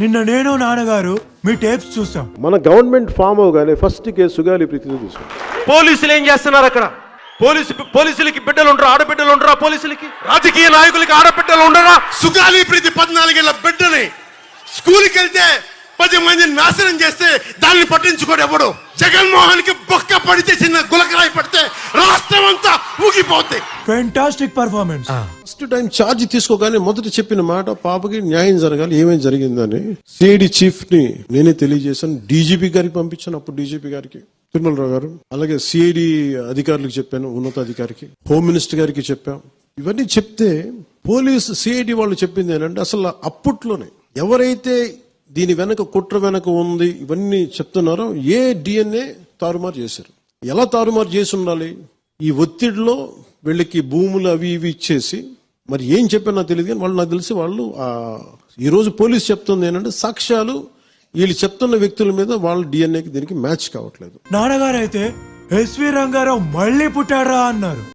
నిన్న నేను నాన్నగారు మీ టేప్స్ చూసాం. మన గవర్నమెంట్ ఫామ్ అవగానే ఫస్ట్ కేసు సుగాలి ప్రీతిని తీసుకుంటాం. పోలీసులు ఏం చేస్తున్నారు అక్కడ? పోలీసులకి బిడ్డలు ఉండరా? ఆడబిడ్డలు ఉండరా? పోలీసులకి రాజకీయ నాయకులకి ఆడబిడ్డలు ఉండరా? సుగాలి ప్రీతి 14 ఏళ్ల బిడ్డని స్కూల్కి వెళ్తే 10 మందిని నాశనం చేస్తే దాన్ని పట్టించుకోడు ఎవడు. జగన్మోహన్ కి బొక్క పడితే చిన్న గులకరాయి పడితే రాష్ట్రం అంతా ఊగిపోతే. Fantastic performance. First time charge తీసుకోగానే మొదట చెప్పిన మాట పాపకి న్యాయం జరగాలి, ఏమేమి జరిగిందని సిఐడి చీఫ్ ని నేనే తెలియజేశాను. డీజీపీ గారికి పంపించాను, అప్పుడు డీజీపీ గారికి తిరుమలరావు గారు, అలాగే సిఐడి అధికారులకు చెప్పాను, ఉన్నతాధికారికి, హోమ్ మినిస్టర్ గారికి చెప్పాం. ఇవన్నీ చెప్తే పోలీసు సిఐడి వాళ్ళు చెప్పింది ఏంటంటే అసలు అప్పట్లోనే ఎవరైతే దీని వెనక కుట్ర వెనక ఉంది ఇవన్నీ చెప్తున్నారో ఏ డిఎన్ఏ తారుమారు చేశారు. ఎలా తారుమారు చేసి ఉండాలి? ఈ ఒత్తిడిలో వీళ్ళకి భూములు అవి ఇవి ఇచ్చేసి మరి ఏం చెప్పారో నాకు తెలియదు, కానీ వాళ్ళు నాకు తెలిసి వాళ్ళు ఈ రోజు పోలీసు చెప్తుంది ఏంటంటే సాక్ష్యాలు వీళ్ళు చెప్తున్న వ్యక్తుల మీద వాళ్ళ డిఎన్ఏకి దీనికి మ్యాచ్ కావట్లేదు. నాన్నగారు అయితే ఎస్వి రంగారావు మళ్ళీ పుట్టారా అన్నారు.